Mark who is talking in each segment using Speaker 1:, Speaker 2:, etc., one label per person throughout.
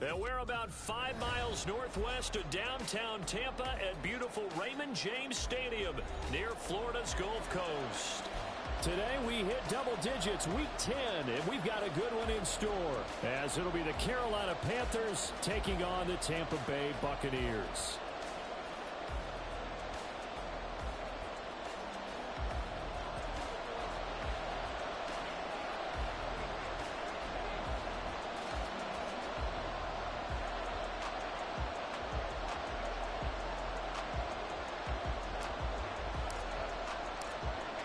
Speaker 1: And we're about 5 miles northwest of downtown Tampa at beautiful Raymond James Stadium near Florida's Gulf Coast. Today we hit double digits, week 10, and we've got a good one in store, as it'll be the Carolina Panthers taking on the Tampa Bay Buccaneers.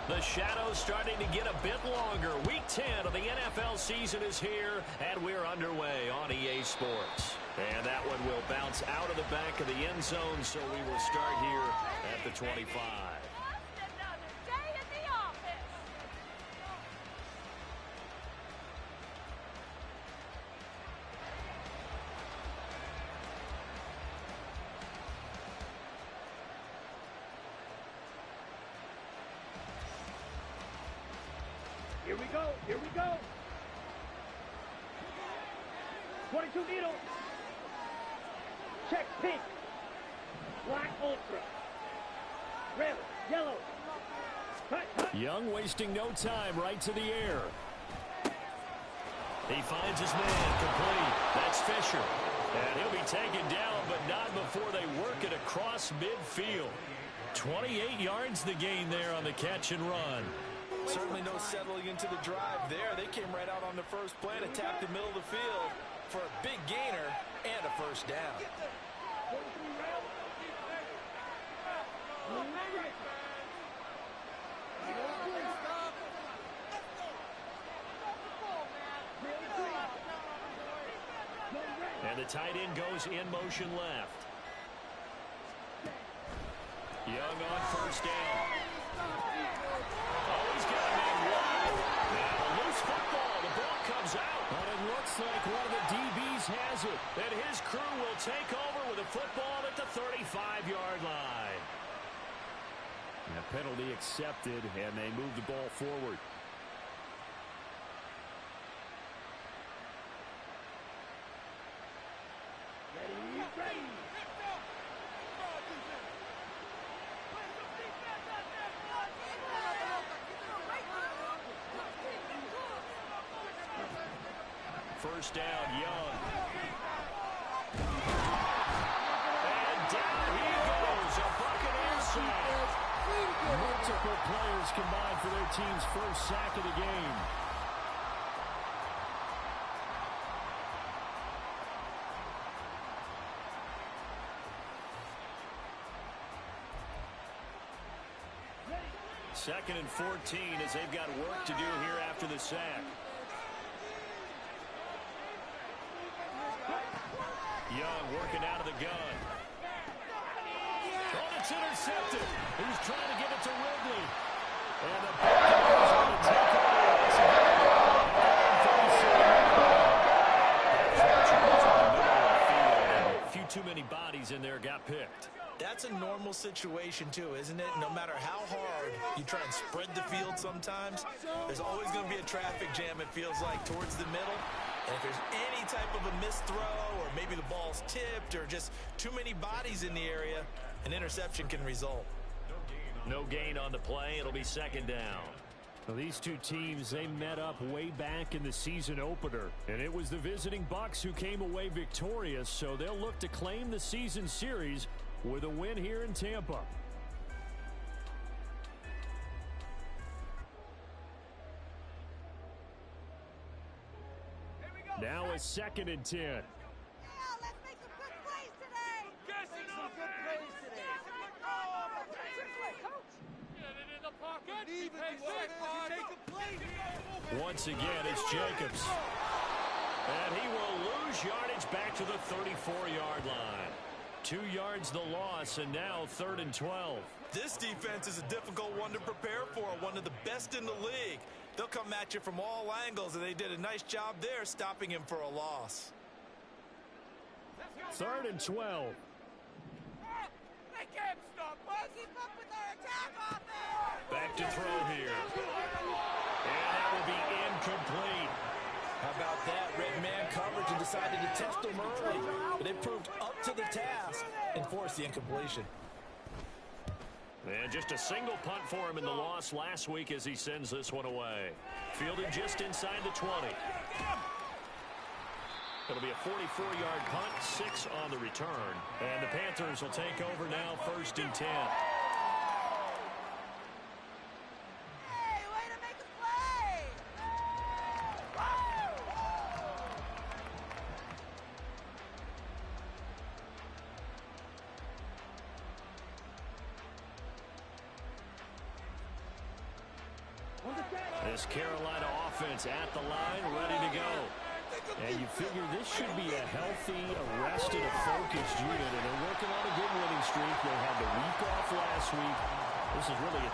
Speaker 1: The shadow's starting to get a bit longer. Week 10 of the NFL season is here, and we're underway on EA Sports. And that one will bounce out of the back of the end zone, so we will start here at the 25.
Speaker 2: Here we go. Here we go. 22 needle. Check pink. Black ultra. Red, yellow. Cut.
Speaker 1: Young wasting no time, right to the air. He finds his man, complete. That's Fisher. And he'll be taken down, but not before they work it across midfield. 28 yards the gain there on the catch and run.
Speaker 3: Certainly no settling into the drive there. They came right out on the first play and attacked the middle of the field for a big gainer and a first down.
Speaker 1: And the tight end goes in motion left. Young on first down. Oh, he's got a man wide. Now a loose football. The ball comes out. But it looks like one of the DBs has it. And his crew will take over with a football at the 35-yard line. And a penalty accepted, and they move the ball forward. First down, Young. And down he goes. A Buccaneers sack. Multiple players combined for their team's first sack of the game. Second and 14 as they've got work to do here after the sack. Young working out of the gun. Oh, it's intercepted. He's trying to give it to Ridley. And the Buccaneers are going to take it. A few too many bodies in there got picked.
Speaker 3: That's a normal situation, too, isn't it? No matter how hard you try and spread the field sometimes, there's always going to be a traffic jam, it feels like, towards the middle. And if there's any type of a missed throw or maybe the ball's tipped or just too many bodies in the area, an interception can result.
Speaker 1: No gain on the play. It'll be second down. Well, these two teams, they met up way back in the season opener. And it was the visiting Bucs who came away victorious, so they'll look to claim the season series with a win here in Tampa. Now a second and 10.
Speaker 4: Yeah, let's make some good plays today. Get some good plays today.
Speaker 5: Get it in the pocket.
Speaker 1: Once again, it's Jacobs. And he will lose yardage back to the 34-yard line. 2 yards the loss, and now 3rd and 12.
Speaker 3: This defense is a difficult one to prepare for, one of the best in the league. They'll come at you from all angles, and they did a nice job there stopping him for a loss.
Speaker 1: 3rd and 12.
Speaker 5: They can't stop us.
Speaker 4: Keep up with our attack offense.
Speaker 1: Back to throw here. And that will be incomplete.
Speaker 3: How about that? Red man coverage, and and decided to test him early, but they proved up to the task and forced the incompletion.
Speaker 1: And just a single punt for him in the loss last week as he sends this one away. Fielded just inside the 20. It'll be a 44-yard punt, 6 on the return. And the Panthers will take over now, 1st and 10.
Speaker 4: Hey, way to make a play!
Speaker 1: This Carolina offense at the line, ready to go. And you figure this should be a healthy, arrested, a focused unit. And they're working on a good winning streak. They had the week off last week. This is really a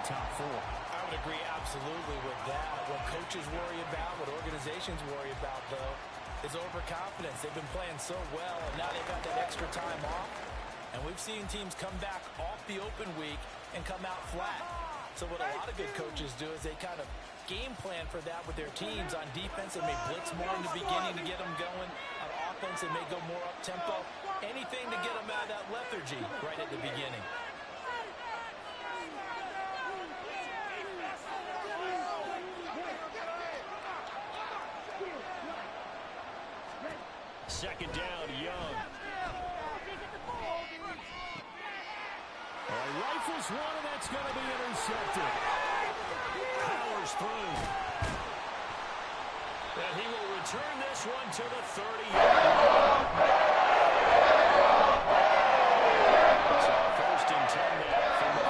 Speaker 1: top 4.
Speaker 3: I would agree absolutely with that. What coaches worry about, what organizations worry about, though, is overconfidence. They've been playing so well, and now they've got that extra time off. And we've seen teams come back off the open week and come out flat. So what a lot of good coaches do is they kind of game plan for that with their teams. On defense, they may blitz more in the beginning to get them going. On offense, they may go more up-tempo. Anything to get them out of that lethargy right at the beginning.
Speaker 1: Second down, Young. Rifles one, and that's going to be intercepted. Powers through. And he will return this one to the 30-yard line. So 1st and 10 now from the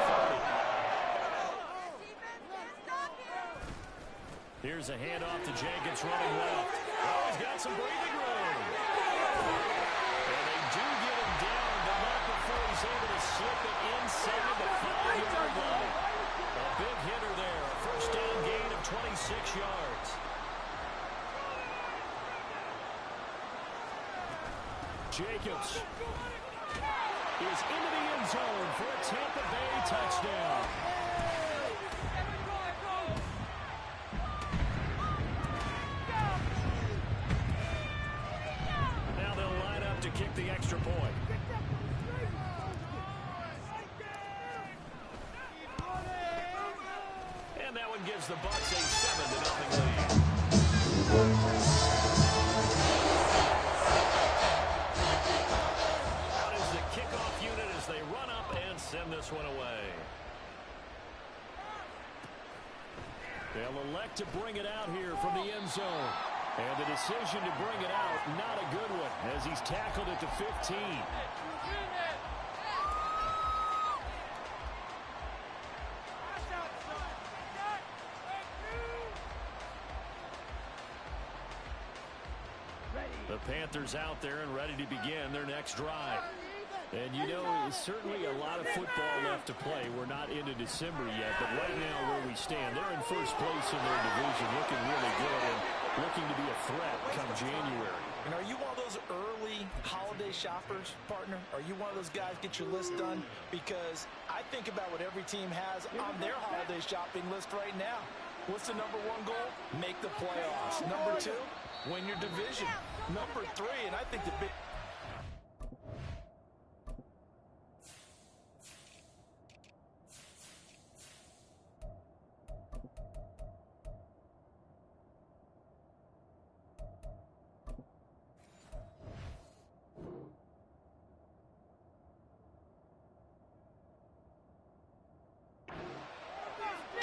Speaker 1: 30. Here's a handoff to Jenkins running left. Oh, he's got some breathing room. And they do get him down, but not before he's able to slip it inside the 5-yard line. A big hitter there. A 1st down gain of 26 yards. Jacobs is into the end zone for a Tampa Bay touchdown. Now they'll line up to kick the extra point. And that one gives the Bucs a 7-0 lead. Out is the kickoff unit as they run up and send this one away. They'll elect to bring it out here from the end zone. And the decision to bring it out, not a good one, as he's tackled at the 15. The Panthers out there and ready to begin their next drive. And you know, certainly a lot of football left to play. We're not into December yet, but right now where we stand, they're in first place in their division, looking really good and looking to be a threat come January.
Speaker 3: And are you one of those early holiday shoppers, partner? Are you one of those guys get your list done? Because I think about what every team has on their holiday shopping list right now. What's the number 1 goal? Make the playoffs. Number 2, win your division. Number 3, and I think the big...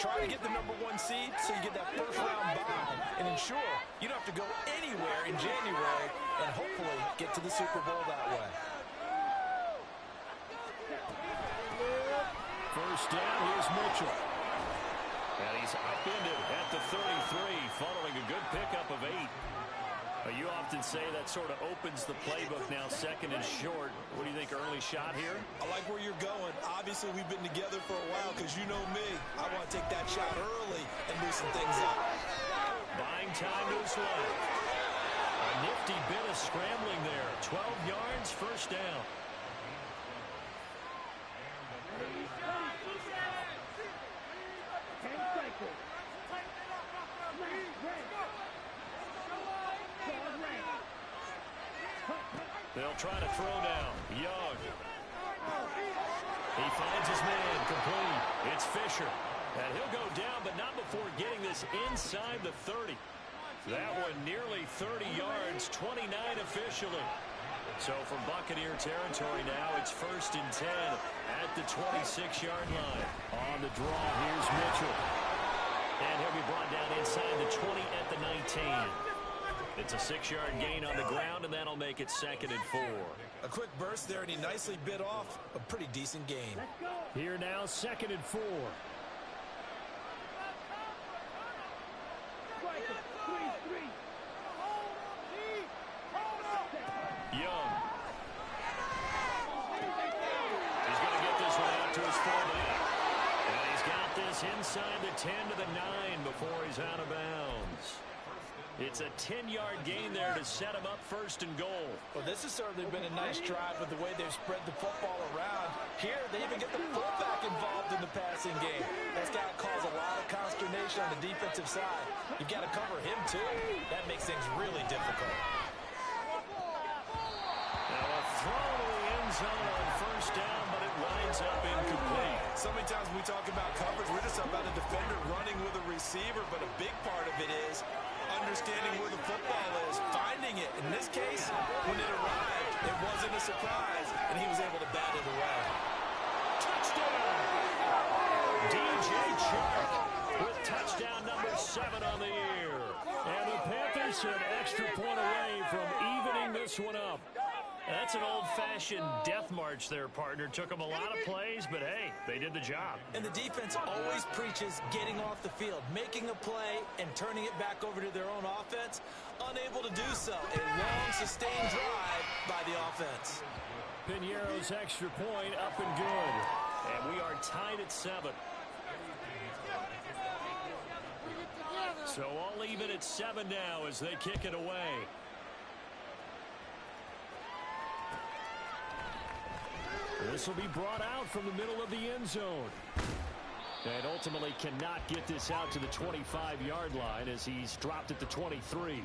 Speaker 3: Try to get the #1 seed so you get that first-round bye and ensure you don't have to go anywhere in January and hopefully get to the Super Bowl that way.
Speaker 1: First down, here's Mitchell. And he's upended at the 33 following a good pickup of 8. You often say that sort of opens the playbook now, second and short. What do you think, early shot here?
Speaker 3: I like where you're going. Obviously, we've been together for a while because you know me. I want to take that shot early and loosen things up.
Speaker 1: Buying time to his left. A nifty bit of scrambling there. 12 yards, first down. They'll try to throw down. Young. He finds his man complete. It's Fisher. And he'll go down, but not before getting this inside the 30. That one nearly 30 yards, 29 officially. So from Buccaneer territory now, it's first and 10 at the 26-yard line. On the draw, here's Mitchell. And he'll be brought down inside the 20 at the 19. It's a 6-yard gain on the ground, and that'll make it second and 4.
Speaker 3: A quick burst there, and he nicely bit off a pretty decent gain.
Speaker 1: Here now, second and 4. Young. He's going to get this one out to his fullback. And he's got this inside the 10 to the 9 before he's out of bounds. It's a 10-yard gain there to set him up first and goal.
Speaker 3: Well, this has certainly been a nice drive with the way they've spread the football around. Here, they even get the fullback involved in the passing game. That's got to cause a lot of consternation on the defensive side. You've got to cover him, too. That makes things really difficult.
Speaker 1: Now a throw to the end zone on first down, but it winds up incomplete.
Speaker 3: So many times when we talk about coverage, we're just about a defender running with a receiver, but a big part of it is understanding where the football is, finding it. In this case, when it arrived, it wasn't a surprise, and he was able to bat it away.
Speaker 1: Touchdown! DJ Chark with touchdown number 7 on the year. And the Panthers an extra point away from evening this one up. That's an old-fashioned death march there, partner. Took them a lot of plays, but hey, they did the job.
Speaker 3: And the defense always preaches getting off the field, making a play, and turning it back over to their own offense. Unable to do so. A long, sustained drive by the offense.
Speaker 1: Piñeiro's extra point up and good. And we are tied at 7. So all even at 7 now as they kick it away. This will be brought out from the middle of the end zone. And ultimately cannot get this out to the 25-yard line as he's dropped at the 23.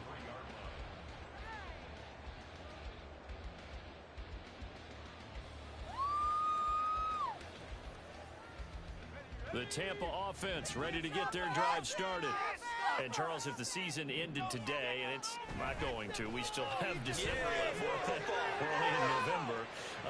Speaker 1: The Tampa offense ready to get their drive started. And, Charles, if the season ended today, and it's not going to, we still have December left. We're only in November.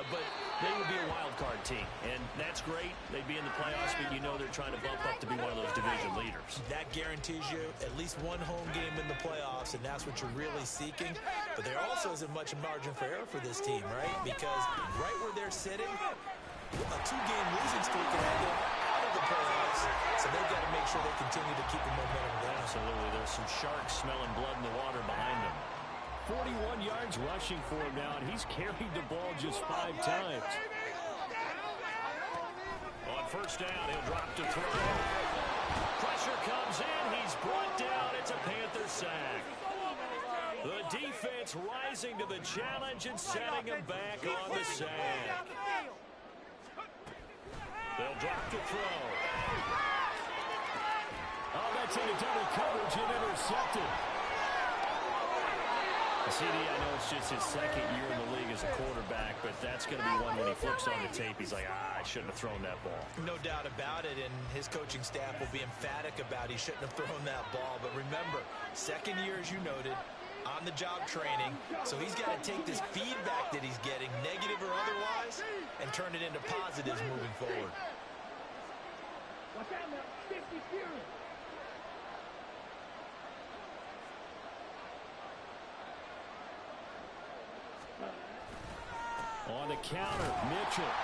Speaker 1: But they would be a wild card team, and that's great. They'd be in the playoffs, but you know they're trying to bump up to be one of those division leaders.
Speaker 3: That guarantees you at least one home game in the playoffs, and that's what you're really seeking. But there also isn't much margin for error for this team, right? Because right where they're sitting, a 2-game losing streak can have them out of the playoffs, so they've got to make sure they continue to keep the momentum going.
Speaker 1: Absolutely. There's some sharks smelling blood in the water behind them. 41 yards rushing for him now, and he's carried the ball just 5 times. On first down, he'll drop to throw. Pressure comes in. He's brought down. It's a Panther sack. The defense rising to the challenge and setting him back on the sack. They'll drop to throw. Oh, that's into double coverage and intercepted. CD, I know it's just his second year in the league as a quarterback, but that's going to be one when he flips on the tape. He's like, I shouldn't have thrown that ball.
Speaker 3: No doubt about it, and his coaching staff will be emphatic about he shouldn't have thrown that ball. But remember, second year, as you noted, on-the-job training, so he's got to take this feedback that he's getting, negative or otherwise, and turn it into positives moving forward.
Speaker 2: Watch out now. 50
Speaker 1: On the counter, Mitchell.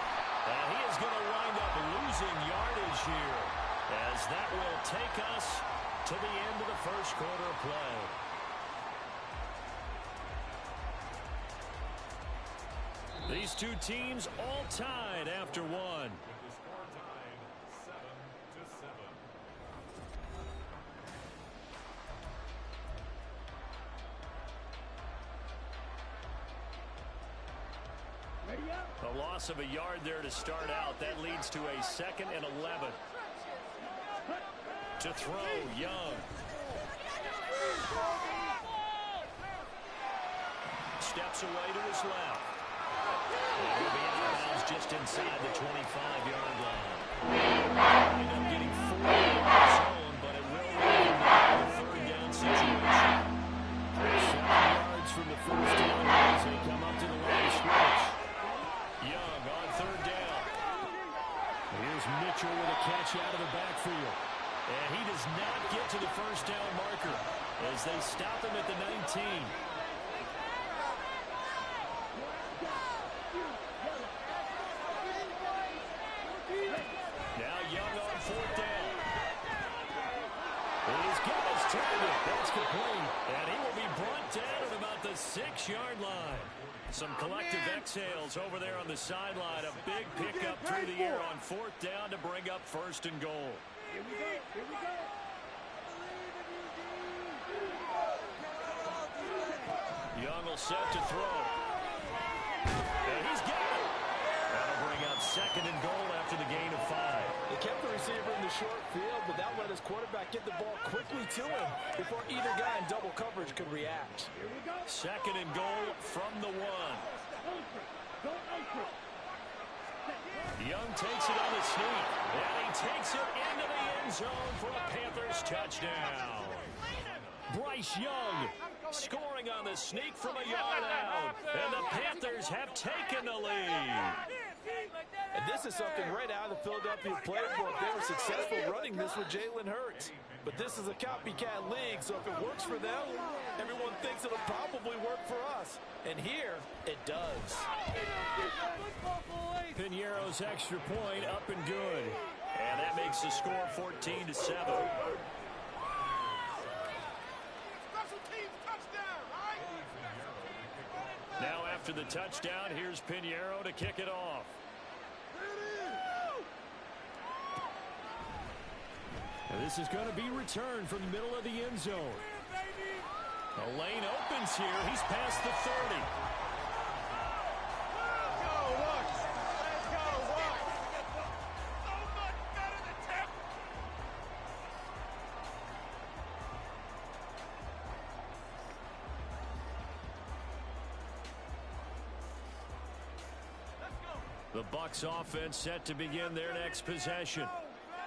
Speaker 1: And he is going to wind up losing yardage here, as that will take us to the end of the first quarter of play. These two teams all tied after one. A loss of a yard there to start out. That leads to a 2nd and 11. To throw, Young. Steps away to his left. And he'll be out of bounds just inside the 25-yard line. End up getting 4 on his own, but it will lead him to the 3rd down situation. 7 yards from the first down as they come up to the line of scrimmage. Young on 3rd down. Here's Mitchell with a catch out of the backfield. And he does not get to the first down marker as they stop him at the 19. Now Young on 4th down. He's got his target. That's complete. And he will be brought down at about the 6-yard line. Some collective exhales over there on the sideline. A big pickup through the air on 4th down to bring up 1st and goal.
Speaker 2: Here we go. Here we go.
Speaker 1: Young will set to throw. And he's got it. That'll bring up 2nd and goal after the gain of 5.
Speaker 3: They kept the receiver in the short field, but that let his quarterback get the ball quickly to him before either guy in double coverage could react.
Speaker 2: Here we go.
Speaker 1: 2nd and goal from the 1.
Speaker 2: Ultra. Go ultra.
Speaker 1: Young takes it on the sneak, and he takes it into the end zone for a Panthers touchdown. Bryce Young scoring on the sneak from a yard out, and the Panthers have taken the lead.
Speaker 3: And this is something right out of the Philadelphia playbook. They were successful running this with Jalen Hurts. But this is a copycat league, so if it works for them, everyone thinks it'll probably work for us. And here, it does.
Speaker 1: Piñeiro's extra point up and good. And that makes the score 14-7. Now after the touchdown, here's Piñeiro to kick it off. And this is going to be returned from the middle of the end zone. A lane opens here. He's past the 30. The Bucs offense set to begin their next possession.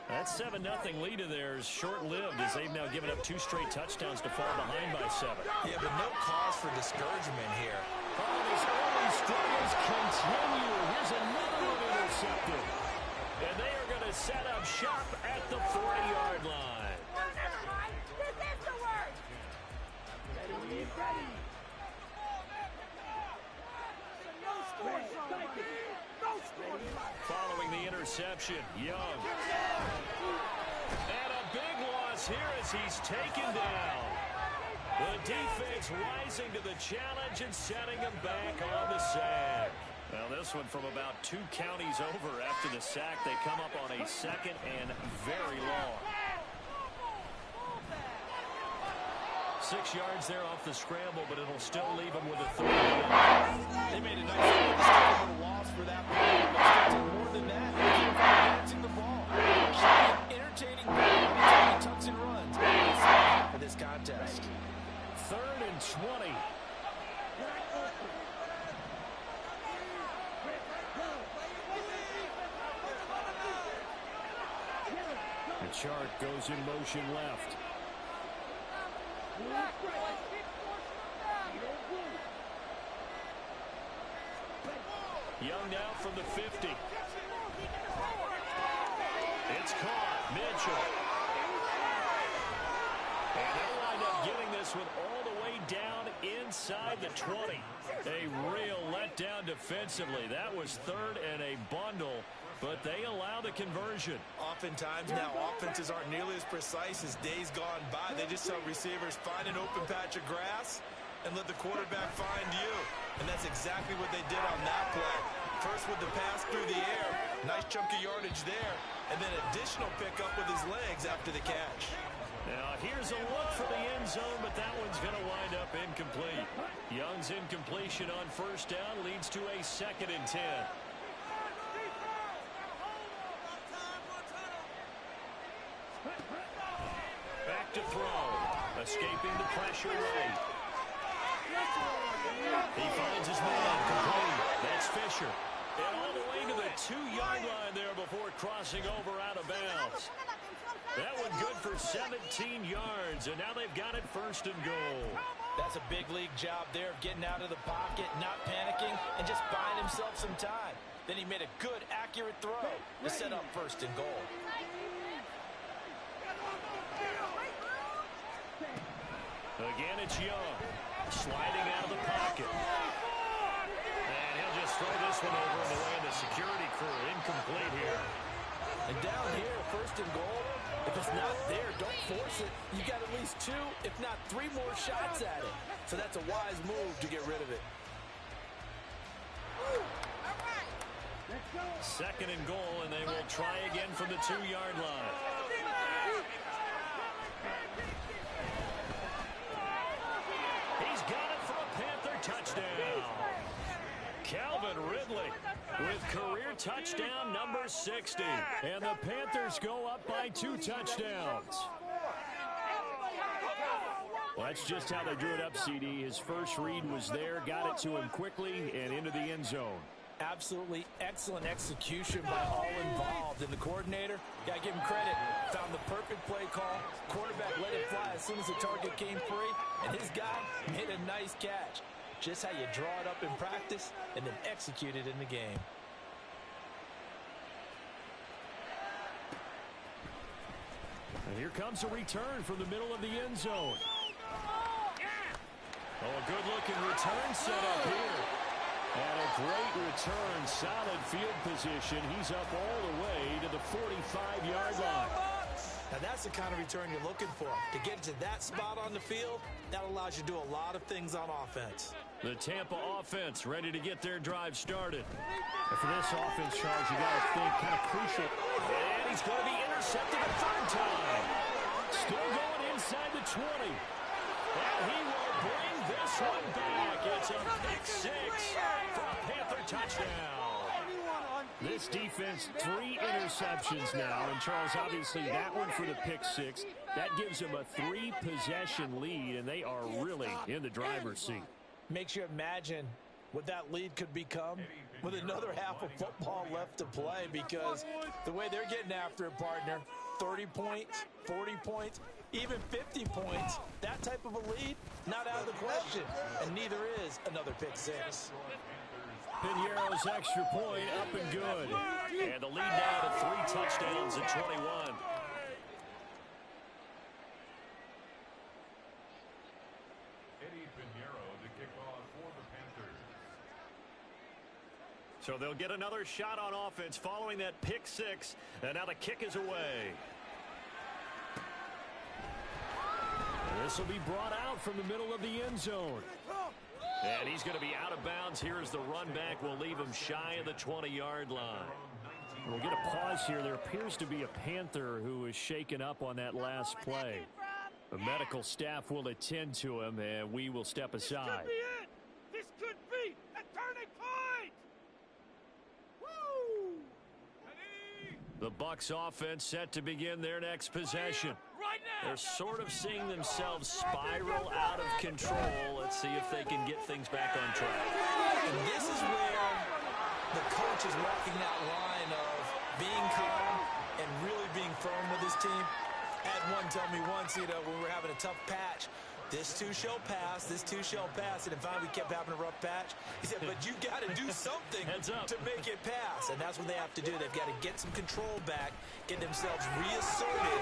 Speaker 1: That 7-0 lead of theirs short-lived as they've now given up 2 straight touchdowns to fall behind by 7.
Speaker 3: Yeah, but no cause for discouragement here.
Speaker 1: Oh, these early struggles continue. Here's another one intercepted. And they are going to set up shop at the 40-yard line.
Speaker 4: This is the word.
Speaker 2: Ready, ready.
Speaker 1: Following the interception, Young. And a big loss here as he's taken down. The defense rising to the challenge and setting him back on the sack. Now this one from about 2 counties over after the sack. They come up on a 2nd and very long. 6 yards there off the scramble, but it'll still leave him with a 3rd down.
Speaker 3: They made a nice little loss for that play, but expecting more than that. They keep advancing the ball. Entertaining play anytime he tucks and runs for this contest.
Speaker 1: 3rd and 20. The chart goes in motion left. Young now from the 50. It's caught. Mitchell. And they'll wind up getting this one all the way down inside the 20. A real letdown defensively. That was third and a bundle, but they allow the conversion.
Speaker 3: Oftentimes now, offenses aren't nearly as precise as days gone by. They just tell receivers, find an open patch of grass and let the quarterback find you. And that's exactly what they did on that play. First with the pass through the air, nice chunk of yardage there, and then additional pickup with his legs after the catch.
Speaker 1: Now here's a look for the end zone, but that one's going to wind up incomplete. Young's incompletion on first down leads to a 2nd and 10. Back to throw. Escaping the pressure right. He finds his man complete. That's Fisher. And all the way to the 2-yard line there before crossing over out of bounds. That one good for 17 yards, and now they've got it 1st and goal.
Speaker 3: That's a big league job there of getting out of the pocket, not panicking, and just buying himself some time. Then he made a good, accurate throw to set up 1st and goal.
Speaker 1: Again, it's Young. Sliding out of the pocket. And he'll just throw this one over in the way of the security crew. Incomplete here.
Speaker 3: And down here, 1st and goal, if it's not there, don't force it. You got at least 2, if not 3 more shots at it. So that's a wise move to get rid of it.
Speaker 1: 2nd and goal, and they will try again from the 2-yard line. He's got it for a Panther touchdown. Calvin Ridley with career touchdown number 60. And the Panthers go up by 2 touchdowns. Well, that's just how they drew it up, CD. His first read was there, got it to him quickly, and into the end zone.
Speaker 3: Absolutely excellent execution by all involved. And the coordinator, got to give him credit, found the perfect play call. Quarterback let it fly as soon as the target came free, and his guy made a nice catch. Just how you draw it up in practice and then execute it in the game.
Speaker 1: And here comes a return from the middle of the end zone. Oh, a good-looking return set up here. And a great return, solid field position. He's up all the way to the 45-yard line.
Speaker 3: Now that's the kind of return you're looking for. To get to that spot on the field, that allows you to do a lot of things on offense.
Speaker 1: The Tampa offense ready to get their drive started. And for this offense, Charles, you got to think kind of crucial. And he's going to be intercepted a 3rd time. Still going inside the 20. And he will bring this one back. It's a pick 6 for a Panther touchdown. This defense, 3 interceptions now. And, Charles, obviously that one for the pick 6. That gives them a 3-possession lead, and they are really in the driver's seat.
Speaker 3: Makes you imagine what that lead could become with another half of football left to play, because the way they're getting after it, partner, 30 points, 40 points, even 50 points, that type of a lead, not out of the question. And neither is another pick 6.
Speaker 1: Piñeiro's extra point up and good. And the lead now to 3 touchdowns at 21. So they'll get another shot on offense following that pick 6. And now the kick is away. This will be brought out from the middle of the end zone. And he's going to be out of bounds here as the run back will leave him shy of the 20-yard line. We'll get a pause here. There appears to be a Panther who is shaken up on that last play. The medical staff will attend to him, and we will step aside.
Speaker 5: This could be a turning point! Woo!
Speaker 1: The Bucs offense set to begin their next possession.
Speaker 5: Right now!
Speaker 1: They're sort of seeing themselves spiral out of control. Let's see if they can get things back on track.
Speaker 3: And this is where the coach is walking that line of being calm and really being firm with his team. Had one tell me once, when we were having a tough patch, This too shall pass. This too shall pass. And finally, we kept having a rough patch. He said, but you got to do something to make it pass. And that's what they have to do. They've got to get some control back, get themselves reasserted,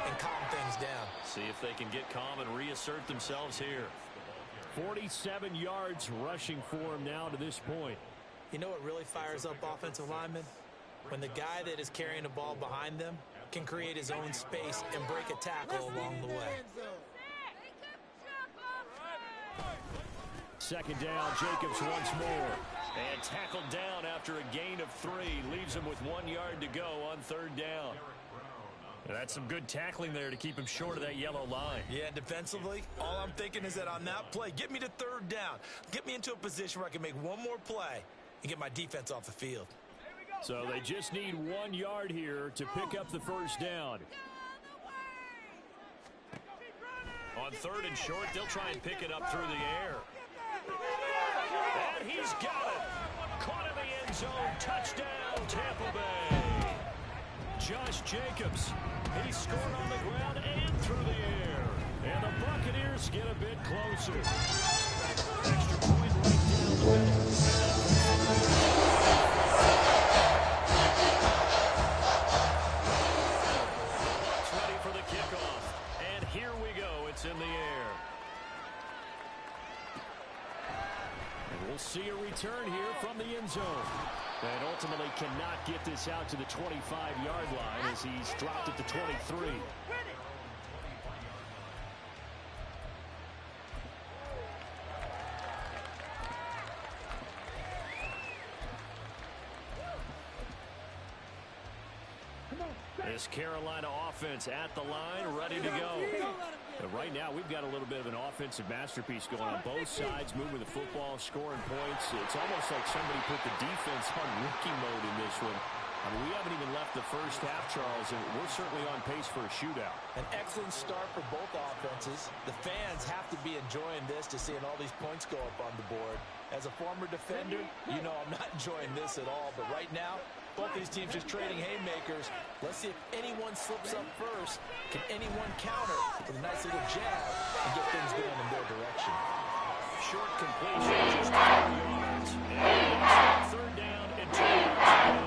Speaker 3: and calm things down.
Speaker 1: See if they can get calm and reassert themselves here. 47 yards rushing for him now to this point.
Speaker 3: You know what really fires up offensive linemen? When the guy that is carrying the ball behind them can create his own space and break a tackle along the way.
Speaker 1: Second down, Jacobs once more. And tackled down after a gain of 3. Leaves him with 1 yard to go on third down. That's some good tackling there to keep him short of that yellow line.
Speaker 3: Yeah, defensively, all I'm thinking is that on that play, get me to third down. Get me into a position where I can make one more play and get my defense off the field.
Speaker 1: So they just need 1 yard here to pick up the first down. On third and short, they'll try and pick it up through the air. And he's got it. Caught in the end zone. Touchdown, Tampa Bay. Josh Jacobs. He scored on the ground and through the air. And the Buccaneers get a bit closer. Extra point right down the middle. Ready for the kickoff. And here we go. It's in the air. And we'll see a return here from the end zone. And ultimately cannot get this out to the 25-yard line as he's dropped at the 23. This Carolina offense at the line, ready to go. But right now, we've got a little bit of an offensive masterpiece going on both sides, moving the football, scoring points. It's almost like somebody put the defense on rookie mode in this one. I mean, we haven't even left the first half, Charles, and we're certainly on pace for a shootout.
Speaker 3: An excellent start for both offenses. The fans have to be enjoying this to seeing all these points go up on the board. As a former defender, you know I'm not enjoying this at all. But right now, both these teams just trading haymakers. Let's see if anyone slips up first. Can anyone counter with a nice little jab and get things going in their direction?
Speaker 1: Short completion, just 4 yards. And third down and 2 yards.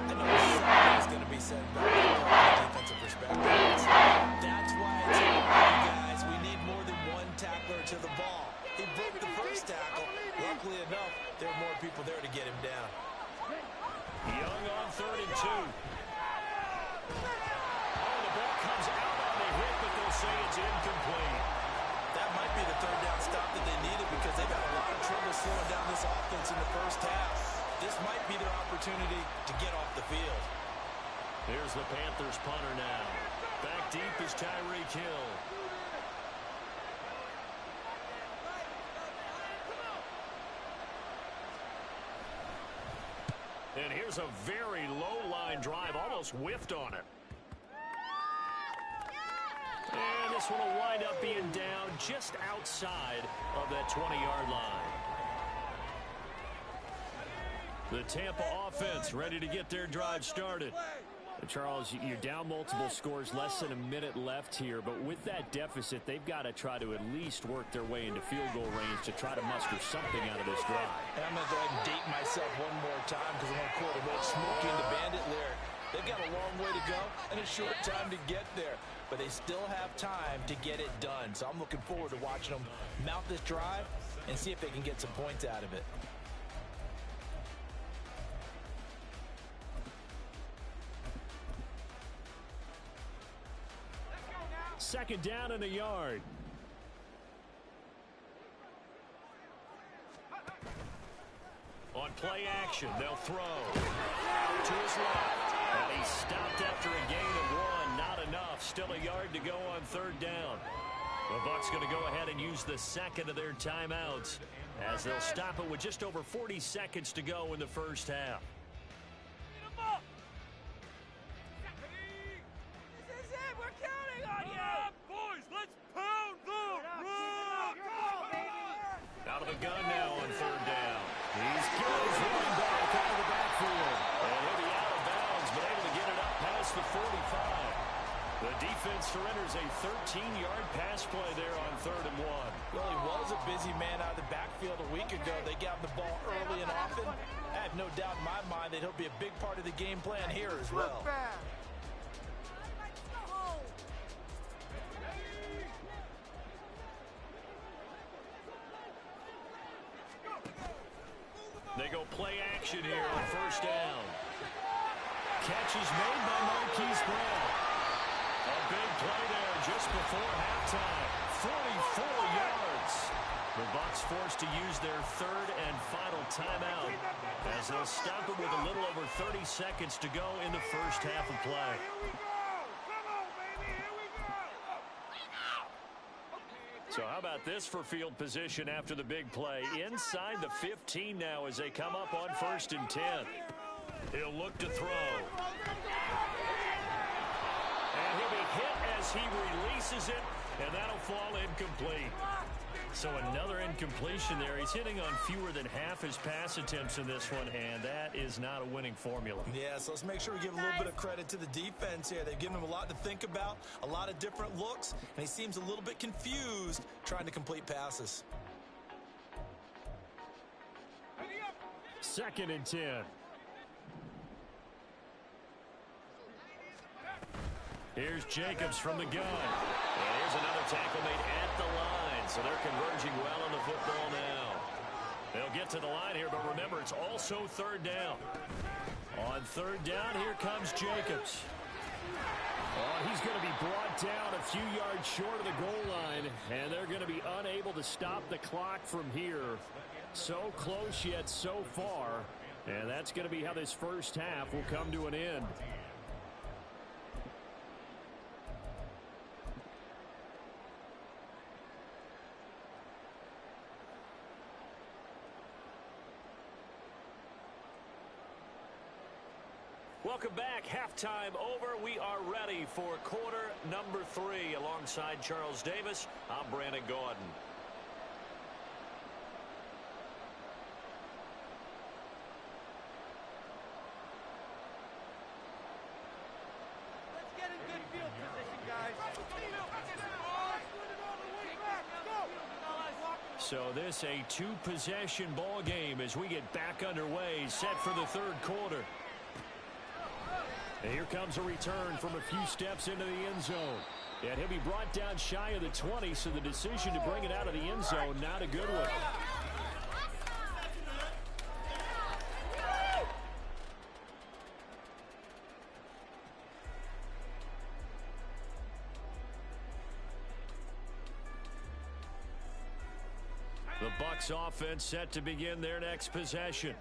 Speaker 3: I know something's going to be said about that from a defensive perspective. That's why I tell you guys, we need more than one tackler to the ball. He broke the first tackle. Luckily enough, there were more people there to get him down.
Speaker 1: Young on third and 2. Oh, the ball comes out on the hit, but they'll say it's incomplete.
Speaker 3: That might be the third down stop that they needed because they've had a lot of trouble slowing down this offense in the first half. This might be their opportunity to get off the field.
Speaker 1: Here's the Panthers punter now. Back deep is Tyreek Hill. And here's a very low-line drive, almost whiffed on it. And this one will wind up being down just outside of that 20-yard line. The Tampa offense ready to get their drive started. Charles, you're down multiple scores, less than a minute left here, but with that deficit, they've got to try to at least work their way into field goal range to try to muster something out of this drive.
Speaker 3: And I'm going to go ahead and date myself one more time because I'm going to quote a little Smokey and the Bandit lyric. They've got a long way to go and a short time to get there, but they still have time to get it done. So I'm looking forward to watching them mount this drive and see if they can get some points out of it.
Speaker 1: Second down and a yard. On play action, they'll throw. Out to his left. And he's stopped after a gain of 1. Not enough. Still a yard to go on third down. The Bucs going to go ahead and use the second of their timeouts as they'll stop it with just over 40 seconds to go in the first half. Out of the gun now on third down. He's Gills running back out of the backfield. And he'll be out of bounds, but able to get it up past the 45. The defense surrenders a 13-yard pass play there on 3rd and 1.
Speaker 3: Well, he was a busy man out of the backfield a week ago. They got him the ball early and often. I have no doubt in my mind that he'll be a big part of the game plan here as well.
Speaker 1: They go play action here on 1st down. Catch is made by Marquise Brown. A big play there just before halftime. 44 yards. The Bucs forced to use their 3rd and final timeout as they'll stop it with a little over 30 seconds to go in the first half of play. So how about this for field position after the big play? Inside the 15 now as they come up on 1st and 10. He'll look to throw. And he'll be hit as he releases it, and that'll fall incomplete. So another incompletion there. He's hitting on fewer than half his pass attempts in this one, and that is not a winning formula.
Speaker 3: Yeah, so let's make sure we give a little bit of credit to the defense here. They've given him a lot to think about, a lot of different looks, and he seems a little bit confused trying to complete passes.
Speaker 1: 2nd and 10. Here's Jacobs from the gun. And here's another tackle made at the line. So they're converging well on the football now. They'll get to the line here, but remember, it's also 3rd down. On 3rd down, here comes Jacobs. Oh, he's going to be brought down a few yards short of the goal line, and they're going to be unable to stop the clock from here. So close yet so far, and that's going to be how this first half will come to an end. Welcome back. Halftime over. We are ready for quarter number 3. Alongside Charles Davis, I'm Brandon Gordon.
Speaker 2: Let's get in good field position, guys.
Speaker 1: So this a 2-possession ball game as we get back underway, set for the 3rd quarter. And here comes a return from a few steps into the end zone. And he'll be brought down shy of the 20, so the decision to bring it out of the end zone, not a good one. The Bucs offense set to begin their next possession.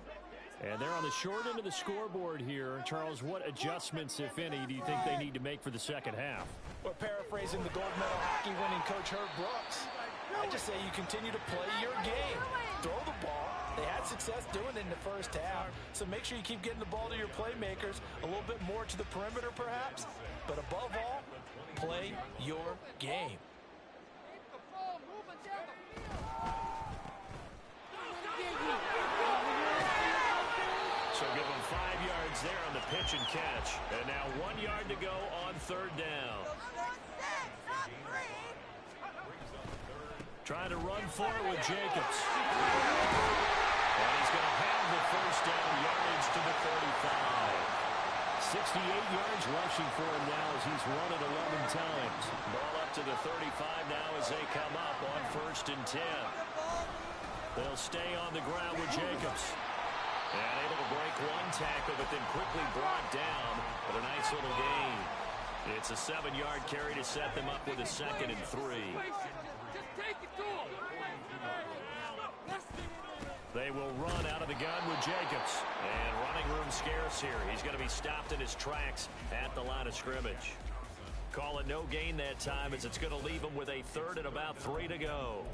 Speaker 1: And they're on the short end of the scoreboard here. Charles, what adjustments, if any, do you think they need to make for the second half?
Speaker 3: Well, paraphrasing the gold medal hockey winning coach Herb Brooks, I just say you continue to play your game. Throw the ball. They had success doing it in the first half. So make sure you keep getting the ball to your playmakers, a little bit more to the perimeter perhaps. But above all, play your game.
Speaker 1: So give them 5 yards there on the pitch and catch. And now 1 yard to go on 3rd down. Trying to run for it with Jacobs. And he's going to have the first down yardage to the 35. 68 yards rushing for him now as he's run it 11 times. Ball up to the 35 now as they come up on 1st and 10. They'll stay on the ground with Jacobs. And able to break one tackle, but then quickly brought down. But a nice little gain. It's a 7-yard carry to set them up with a 2nd and 3. They will run out of the gun with Jacobs. And running room scarce here. He's going to be stopped in his tracks at the line of scrimmage. Call it no gain that time as it's going to leave him with a 3rd and about 3 to go.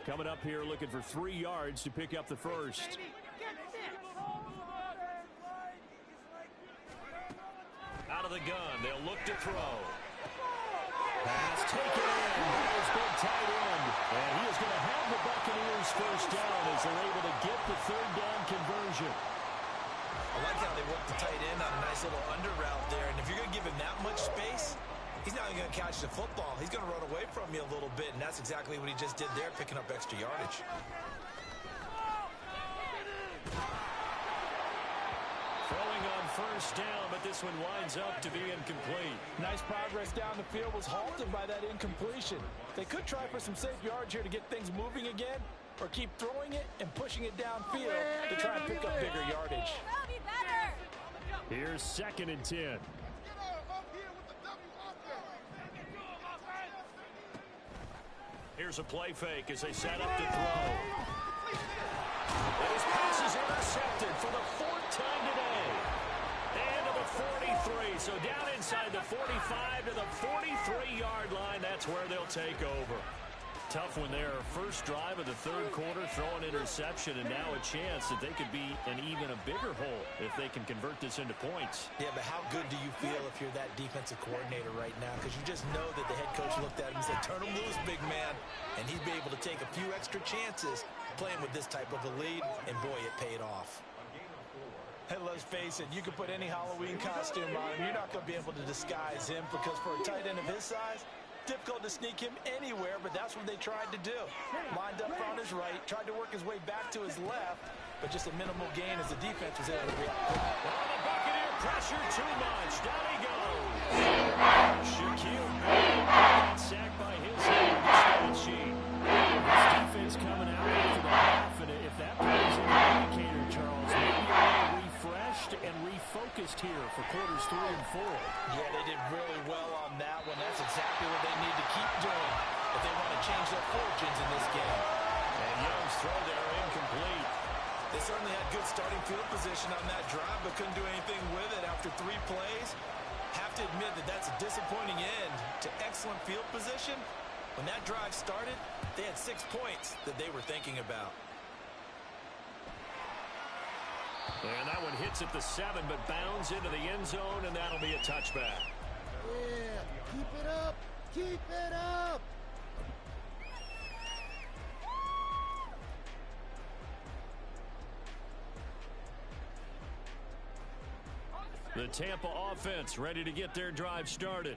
Speaker 1: Coming up here looking for 3 yards to pick up the first. Out of the gun, they'll look to throw. Pass taken in. That is big tight end. And he is going to have the Buccaneers first down as they're able to get the third down conversion.
Speaker 3: I like how they work the tight end on a nice little under route there. And if you're going to give him that much space, he's not even going to catch the football. He's going to run away from you a little bit, and that's exactly what he just did there, picking up extra yardage.
Speaker 1: Throwing on first down, but this one winds up to be incomplete.
Speaker 6: Nice progress down the field was halted by that incompletion. They could try for some safe yards here to get things moving again, or keep throwing it and pushing it downfield to try and pick up bigger yardage.
Speaker 1: Here's 2nd and 10. Here's a play fake as they set up to throw. His pass is intercepted for the 4th time today. And to the 43. So down inside the 45 to the 43-yard line. That's where they'll take over. Tough one there. First drive of the third quarter, throw an interception, and now a chance that they could be an even a bigger hole if they can convert this into points.
Speaker 3: Yeah, but how good do you feel if you're that defensive coordinator right now? Because you just know that the head coach looked at him and said, turn him loose, big man. And he'd be able to take a few extra chances playing with this type of a lead, and boy, it paid off.
Speaker 6: And let's face it, you can put any Halloween costume on him. You're not going to be able to disguise him, because for a tight end of his size, difficult to sneak him anywhere, but that's what they tried to do. Lined up on his right, tried to work his way back to his left, but just a minimal gain as the defense was able to react.
Speaker 1: Well, the Buccaneer pressure too much. Down he goes. Shaquille got sacked by his head on the stat sheet. This defense coming out after the half, and if that plays in the indicator, Charles, maybe a little refreshed and refocused here for quarters 3 and 4.
Speaker 6: Yeah, they did really well on that one. That's exactly what they need to keep doing if they want to change their fortunes in this game.
Speaker 1: And Young's throw there incomplete.
Speaker 3: They certainly had good starting field position on that drive, but couldn't do anything with it after 3 plays. Have to admit that that's a disappointing end to excellent field position. When that drive started, they had 6 points that they were thinking about.
Speaker 1: And that one hits at the 7, but bounds into the end zone, and that'll be a touchback.
Speaker 7: Yeah, keep it up. Keep it up.
Speaker 1: The Tampa offense ready to get their drive started.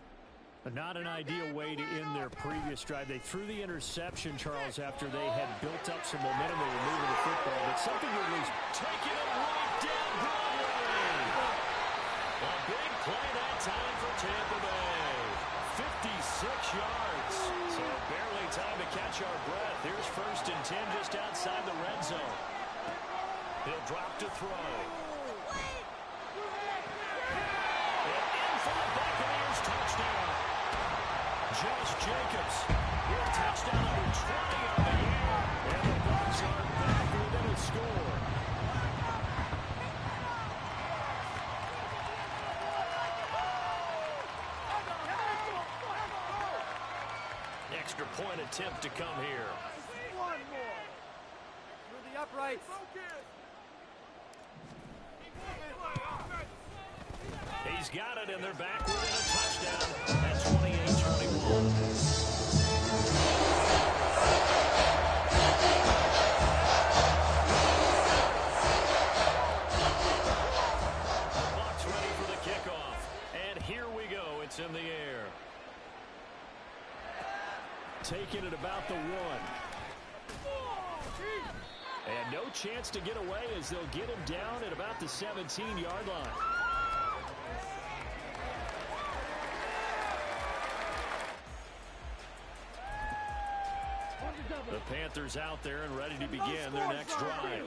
Speaker 1: Not an ideal way to end their previous drive. They threw the interception, Charles, after they had built up some momentum. They were moving the football, but something was taking it right down Broadway. A big play that time for Tampa Bay. 56 yards. So barely time to catch our breath. Here's 1st and 10 just outside the red zone. He'll drop to throw. And in for the Buccaneers touchdown. Josh Jacobs, here touchdown number 20 on the year, and the Bucs are back within a score. Extra point attempt to come here.
Speaker 2: One more. Through the uprights.
Speaker 1: He's got it, and they're back within a touchdown at 28-21. The Bucs ready for the kickoff. And here we go. It's in the air. Taking it about the 1. And no chance to get away as they'll get him down at about the 17-yard line. The Panthers out there and ready to begin their next drive.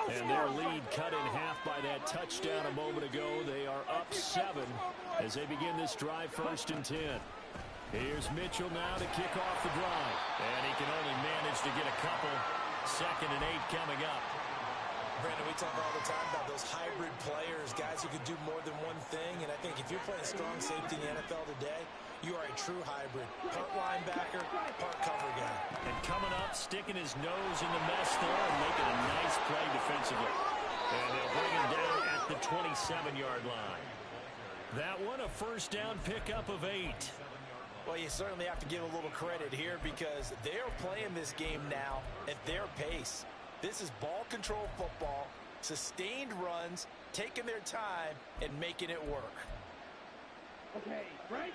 Speaker 1: And their lead cut in half by that touchdown a moment ago. They are up 7 as they begin this drive 1st and 10. Here's Mitchell now to kick off the drive. And he can only manage to get a couple. 2nd and 8 coming up.
Speaker 3: Brandon, we talk all the time about those hybrid players, guys who could do more than one thing. And I think if you're playing strong safety in the NFL today, you are a true hybrid. Part linebacker, part cover guy.
Speaker 1: And coming up, sticking his nose in the mess there and making a nice play defensively. And they'll bring him down at the 27-yard line. That one, a 1st down pickup of 8.
Speaker 6: Well, you certainly have to give a little credit here because they're playing this game now at their pace. This is ball control football, sustained runs, taking their time, and making it work.
Speaker 5: Okay, right?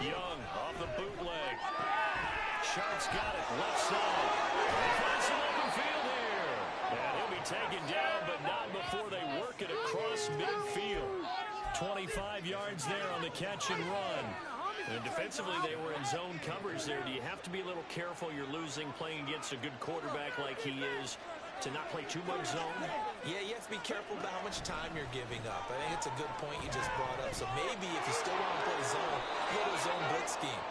Speaker 1: Young off the bootleg. Sharks got it, left side. They find some open field here. And he'll be taken down, but not before they work it across midfield. 25 yards there on the catch and run. And defensively, they were in zone coverage there. Do you have to be a little careful? You're losing playing against a good quarterback like he is to not play too much zone?
Speaker 3: Yeah, you have to be careful about how much time you're giving up. I think it's a good point you just brought up. So maybe if you still want to play zone, go to a zone blitz scheme.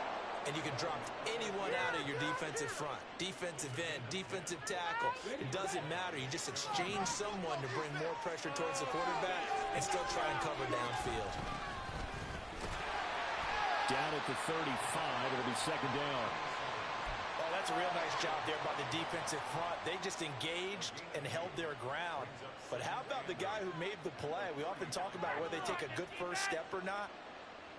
Speaker 3: And you can drop anyone out of your defensive front. Defensive end, defensive tackle. It doesn't matter. You just exchange someone to bring more pressure towards the quarterback and still try and cover downfield.
Speaker 1: Down at the 35, it'll be second down.
Speaker 6: Oh, that's a real nice job there by the defensive front. They just engaged and held their ground. But how about the guy who made the play? We often talk about whether they take a good first step or not.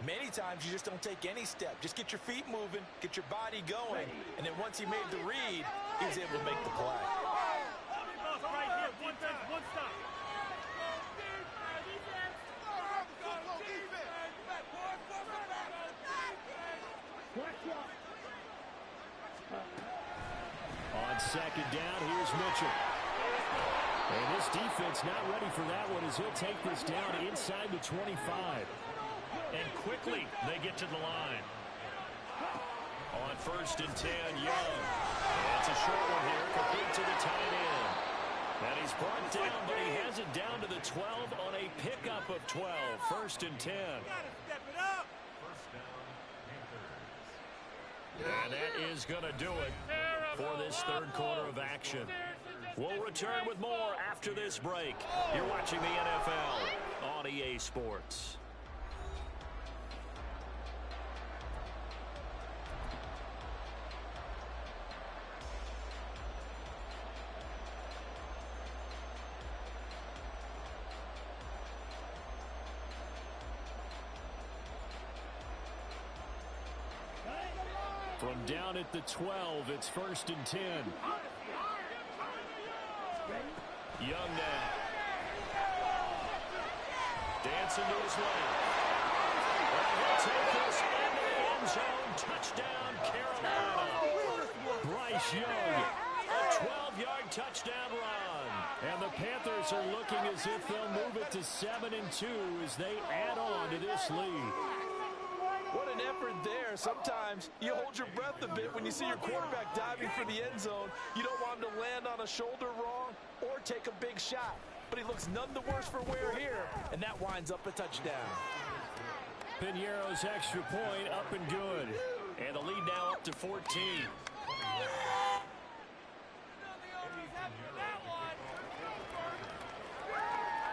Speaker 6: Many times you just don't take any step. Just get your feet moving, get your body going, and then once he made the read, he was able to make the play.
Speaker 5: Right here, one stop.
Speaker 1: On second down, here's Mitchell. And this defense not ready for that one as he'll take this down inside the 25. And quickly, they get to the line. On 1st and 10, Young. That's a short one here, complete to the tight end. And he's brought down, but he has it down to the 12 on a pickup of 12. 1st and 10.
Speaker 5: Step it up.
Speaker 1: And that is going to do it for this third quarter of action. We'll return with more after this break. You're watching the NFL on EA Sports. From down at the 12, it's 1st and 10. Young now. Dancing to his left. And he'll take this into the end zone. Touchdown, Carolina. Bryce Young. A 12-yard touchdown run. And the Panthers are looking as if they'll move it to 7-2 as they add on to this lead.
Speaker 6: What an effort there. Sometimes you hold your breath a bit when you see your quarterback diving for the end zone. You don't want him to land on a shoulder wrong or take a big shot. But he looks none the worse for wear here, and that winds up a touchdown.
Speaker 1: Piñeiro's extra point up and good. And the lead now up to 14.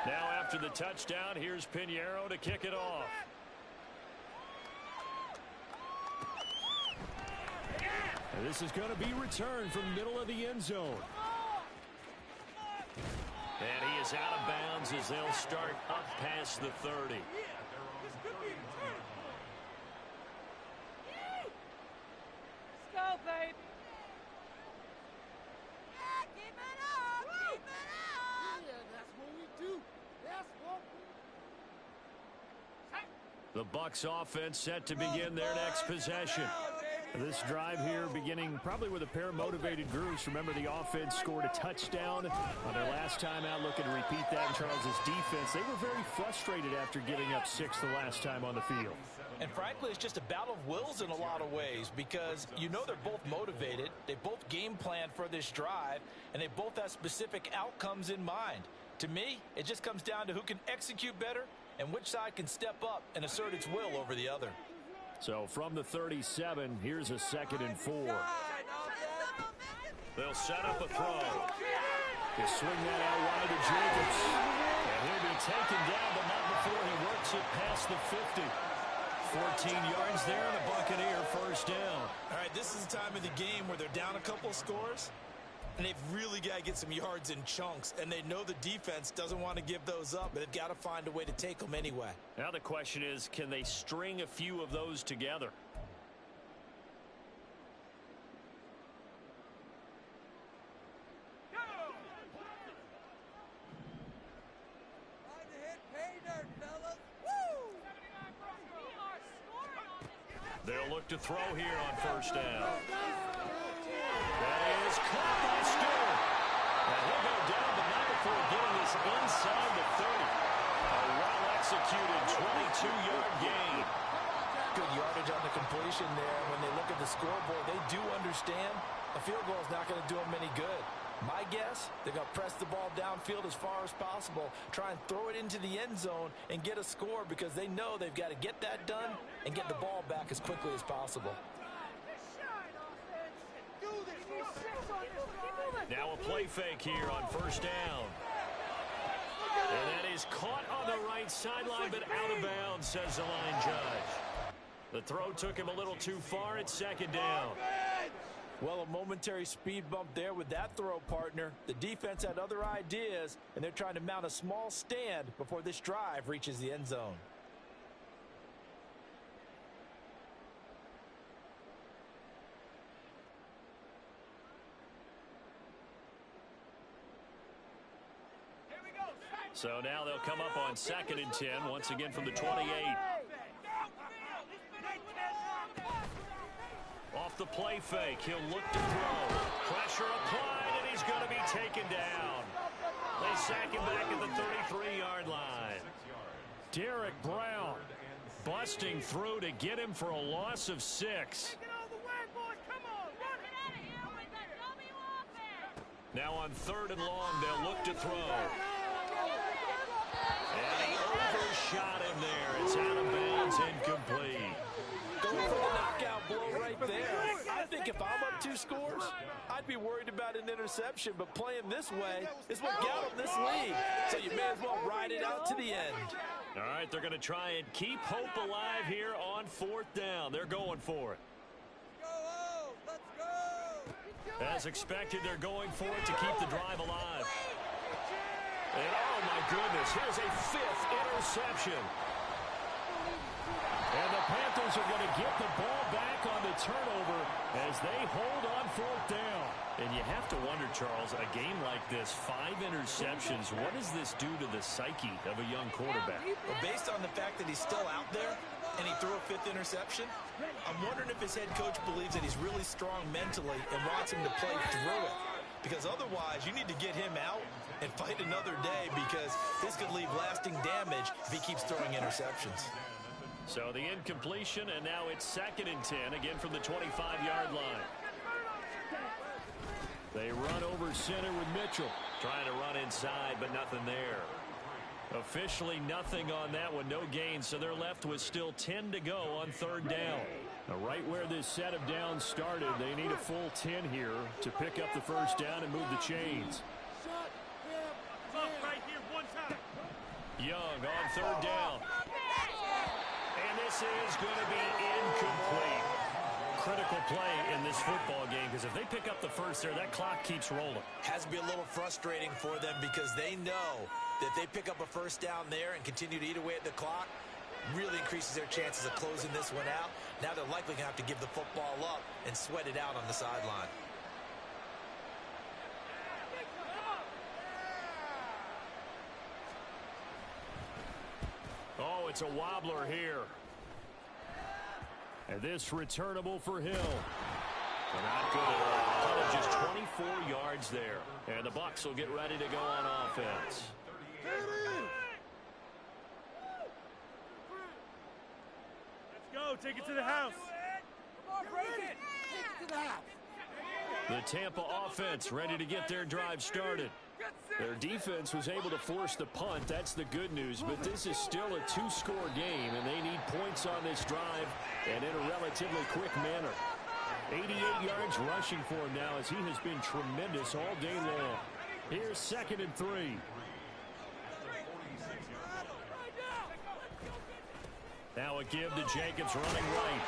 Speaker 1: Now after the touchdown, here's Piñeiro to kick it off. And this is going to be returned from the middle of the end zone. And he is out of bounds as they'll start up past the 30.
Speaker 4: Let's go, baby. Yeah, keep it up. Keep it up.
Speaker 7: Yeah, that's what we do. That's what we
Speaker 1: The Bucs offense set to begin their next possession. This drive here beginning probably with a pair of motivated groups. Remember, the offense scored a touchdown on their last time out. Looking to repeat that in Charles's defense. They were very frustrated after giving up 6 the last time on the field.
Speaker 6: And frankly, it's just a battle of wills in a lot of ways because you know they're both motivated. They both game plan for this drive, and they both have specific outcomes in mind. To me, it just comes down to who can execute better and which side can step up and assert its will over the other.
Speaker 1: So from the 37, here's a 2nd and 4. They'll set up a throw. They swing that out wide to Jacobs. And he'll be taken down, but not before he works it past the 50. 14 yards there, and a Buccaneer first down.
Speaker 6: All right, this is the time of the game where they're down a couple of scores.
Speaker 3: And they've really got to get some yards in chunks, and they know the defense doesn't want to give those up, but they've got to find a way to take them anyway.
Speaker 1: Now the question is, can they string a few of those together? They'll look to throw here on first down. That is caught by Stewart. Now he'll go down, but not before getting this inside the 30. A well-executed 22-yard gain.
Speaker 6: Good yardage on the completion there. When they look at the scoreboard, they do understand a field goal is not going to do them any good. My guess, they're going to press the ball downfield as far as possible, try and throw it into the end zone and get a score because they know they've got to get that done and get the ball back as quickly as possible.
Speaker 1: Now a play fake here on first down. And that is caught on the right sideline, but out of bounds, says the line judge. The throw took him a little too far at second down.
Speaker 6: Well, a momentary speed bump there with that throw, partner. The defense had other ideas, and they're trying to mount a small stand before this drive reaches the end zone.
Speaker 1: So now they'll come up on 2nd and 10, once again from the 28. Off the play fake, he'll look to throw. Pressure applied, and he's going to be taken down. They sack him back at the 33-yard line. Derek Brown busting through to get him for a loss of 6. Now on 3rd and long, they'll look to throw. And he overshot him there. It's out of bounds, incomplete.
Speaker 6: Going for the knockout blow right there. I think if I'm up 2 scores, I'd be worried about an interception, but playing this way is what got them this lead. So you may as well ride it out to the end.
Speaker 1: All right, they're going to try and keep hope alive here on 4th down. They're going for it. As expected, they're going for it to keep the drive alive. And oh my goodness, here's a 5th interception. And the Panthers are going to get the ball back on the turnover as they hold on 4th down. And you have to wonder, Charles, a game like this, 5 interceptions, what does this do to the psyche of a young quarterback?
Speaker 3: Well, based on the fact that he's still out there and he threw a 5th interception, I'm wondering if his head coach believes that he's really strong mentally and wants him to play through it. Because otherwise, you need to get him out and fight another day because this could leave lasting damage if he keeps throwing interceptions.
Speaker 1: So the incompletion, and now it's 2nd and 10, again from the 25-yard line. They run over center with Mitchell. Trying to run inside, but nothing there. Officially nothing on that one, no gain, so they're left with still 10 to go on 3rd down. Now, right where this set of downs started, they need a full 10 here to pick up the first down and move the chains. Young on 3rd down. And this is going to be incomplete. Critical play in this football game because if they pick up the first there, that clock keeps rolling.
Speaker 3: Has to be a little frustrating for them because they know that they pick up a first down there and continue to eat away at the clock, really increases their chances of closing this one out. Now they're likely going to have to give the football up and sweat it out on the sideline.
Speaker 1: Oh, it's a wobbler here. And this returnable for Hill. Not good at all. Out of just 24 yards there. And the Bucs will get ready to go on offense.
Speaker 5: Let's go. Take it to the house.
Speaker 2: Come on, break it. Take it to the house.
Speaker 1: The Tampa offense ready to get their drive started. Their defense was able to force the punt. That's the good news. But this is still a 2-score game, and they need points on this drive and in a relatively quick manner. 88 yards rushing for him now as he has been tremendous all day long. Here's 2nd and 3. Now a give to Jacobs running right.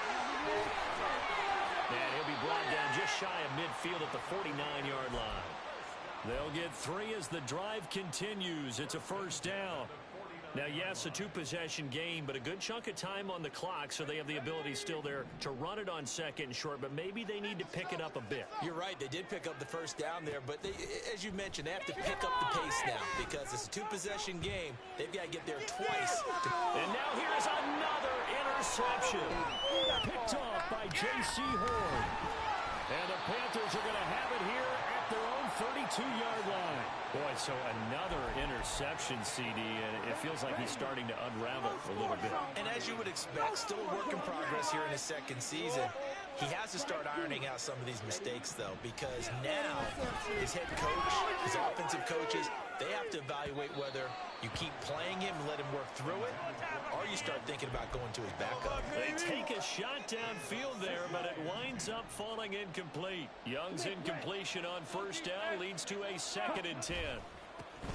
Speaker 1: And he'll be brought down just shy of midfield at the 49-yard line. They'll get 3 as the drive continues. It's a first down. Now, yes, a 2-possession game, but a good chunk of time on the clock, so they have the ability still there to run it on second and short, but maybe they need to pick it up a bit.
Speaker 3: You're right. They did pick up the first down there, but they, as you mentioned, they have to pick up the pace now because it's a 2-possession game. They've got to get there twice.
Speaker 1: And now here's another interception. Picked off by J.C. Horn. And the Panthers are going to have it here at their own 32-yard line. Boy, so another interception, CD, and it feels like he's starting to unravel a little bit.
Speaker 3: And as you would expect, still a work in progress here in his second season. He has to start ironing out some of these mistakes, though, because now his head coach, his offensive coaches, they have to evaluate whether you keep playing him and let him work through it, or you start thinking about going to his backup.
Speaker 1: They take a shot downfield there, but it winds up falling incomplete. Young's incompletion on first down leads to a 2nd and 10.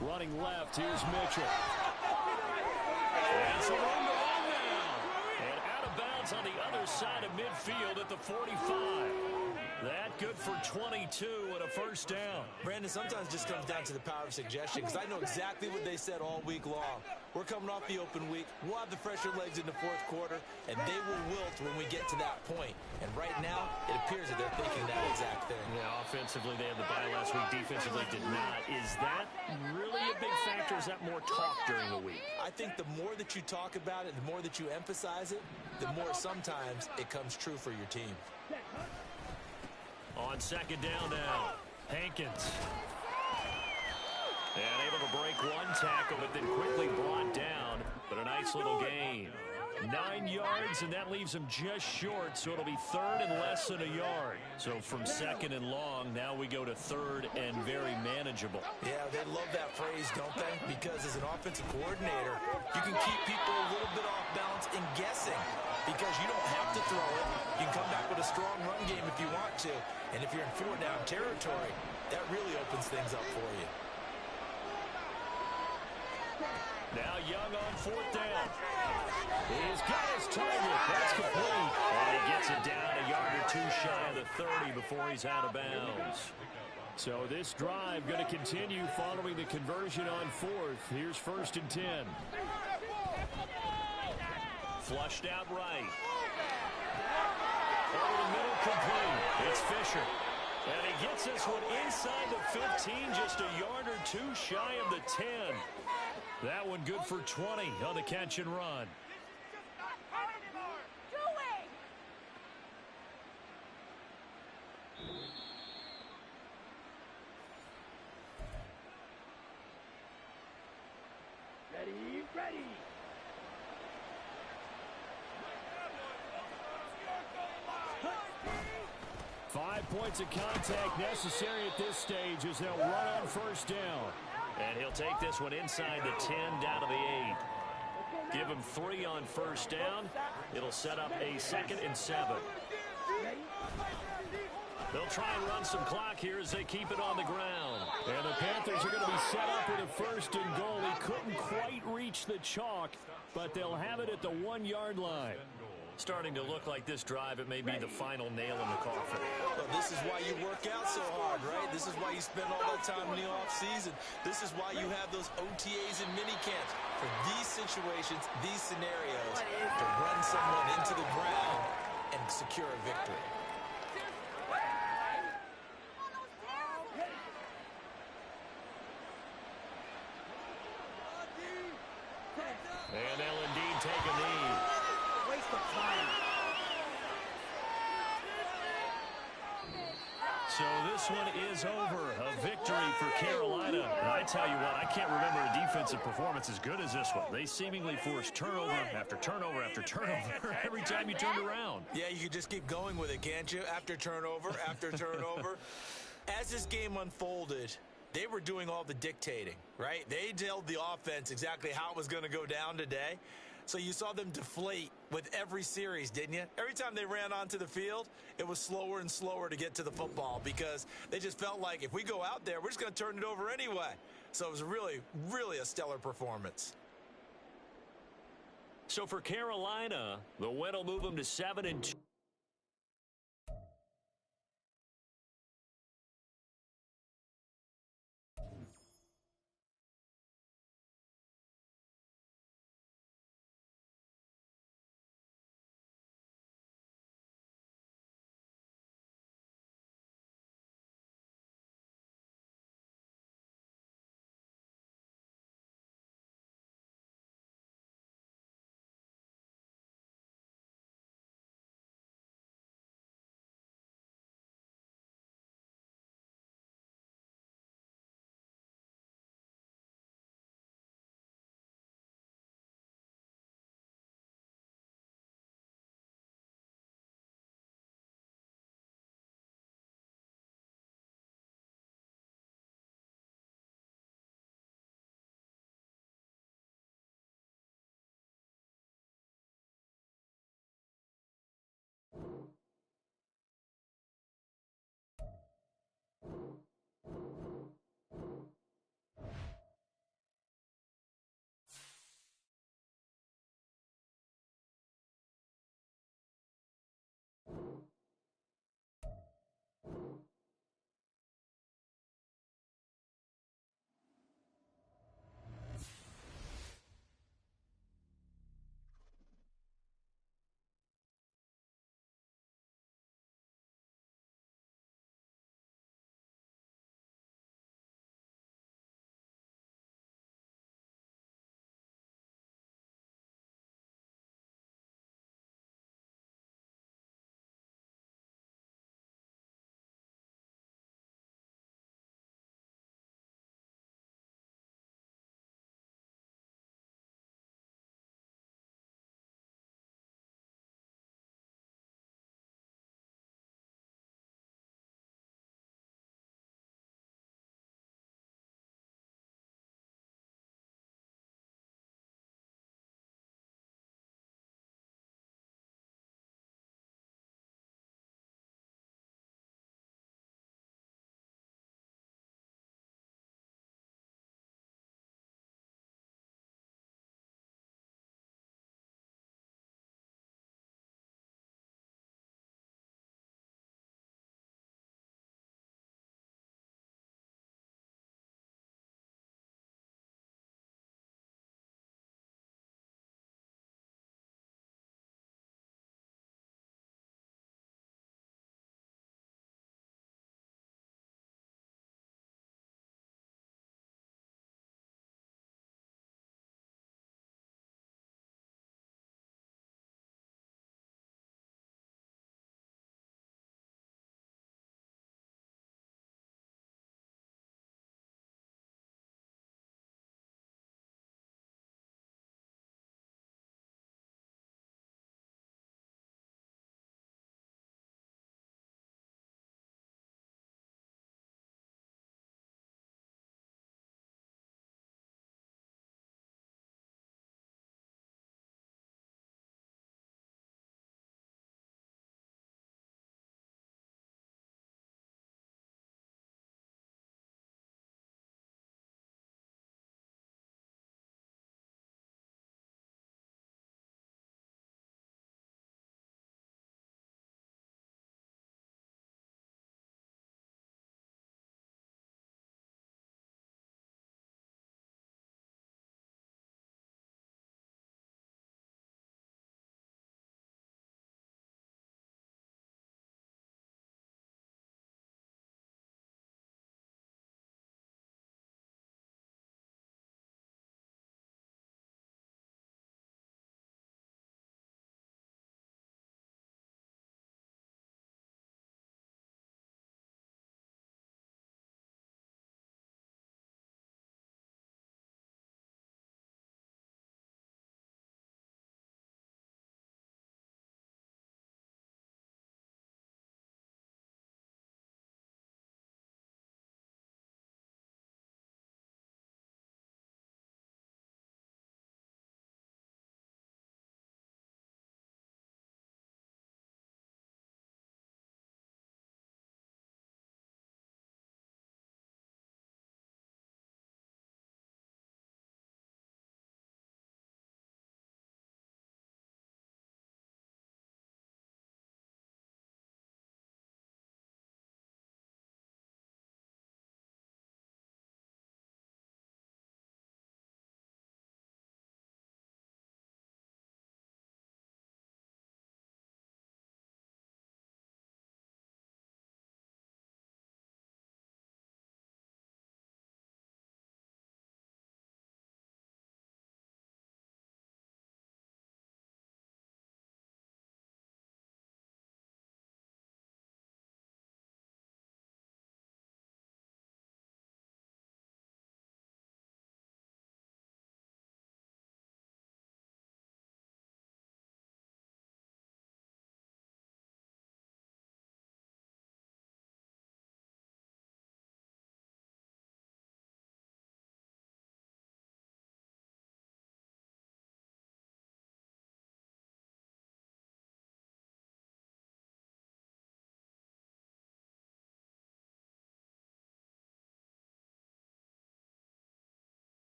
Speaker 1: Running left, here's Mitchell. And some room to run now. And out of bounds on the other side of midfield at the 45. That good for 22 and a first down.
Speaker 3: Brandon, sometimes it just comes down to the power of suggestion, because I know exactly what they said all week long. We're coming off the open week. We'll have the fresher legs in the fourth quarter, and they will wilt when we get to that point. And right now, it appears that they're thinking that exact thing.
Speaker 1: Yeah, offensively, they had the bye last week. Defensively, did not. Is that really a big factor? Is that more talk during the week?
Speaker 3: I think the more that you talk about it, the more that you emphasize it, the more sometimes it comes true for your team.
Speaker 1: On second down now, Hankins. And able to break one tackle, but then quickly brought down. But a nice little gain. 9 yards, and that leaves him just short, so it'll be 3rd and less than a yard. So from 2nd and long, now we go to 3rd and very manageable.
Speaker 3: Yeah, they love that phrase, don't they? Because as an offensive coordinator, you can keep people a little bit off balance and guessing because you don't have to throw it. You can come back with a strong run game if you want to. And if you're in 4-down territory, that really opens things up for you.
Speaker 1: Now Young on 4th down. He's got his target. That's complete. And he gets it down a yard or 2 shy of the 30 before he's out of bounds. So this drive going to continue following the conversion on 4th. Here's 1st and 10. Flushed out right. Over the middle, complete. It's Fisher. And he gets this one inside the 15, just a yard or 2 shy of the 10. That one good for 20 on the catch and run.
Speaker 5: Ready.
Speaker 1: 5 points of contact necessary at this stage as they'll run on first down. And he'll take this one inside the 10 down to the 8. Give him 3 on first down. It'll set up a 2nd and 7. They'll try and run some clock here as they keep it on the ground. And the Panthers are going to be set up with a 1st and goal. He couldn't quite reach the chalk, but they'll have it at the 1-yard line. Starting to look like this drive, it may be the final nail in the coffin.
Speaker 3: Well, this is why you work out so hard, right? This is why you spend all that time in the offseason. This is why you have those OTAs and mini camps for these situations, these scenarios, to run someone into the ground and secure a victory.
Speaker 1: And they'll indeed take a knee.
Speaker 2: Waste of time.
Speaker 1: So this one is over. A victory for Carolina. And I tell you what, I can't remember a defensive performance as good as this one. They seemingly forced turnover after turnover after turnover every time you turned around.
Speaker 3: Yeah, you could just keep going with it, can't you? After turnover, after turnover. As this game unfolded, they were doing all the dictating, right? They told the offense exactly how it was going to go down today. So you saw them deflate with every series, didn't you? Every time they ran onto the field, it was slower and slower to get to the football because they just felt like if we go out there, we're just going to turn it over anyway. So it was really, really a stellar performance.
Speaker 1: So for Carolina, the win will move them to 7-2.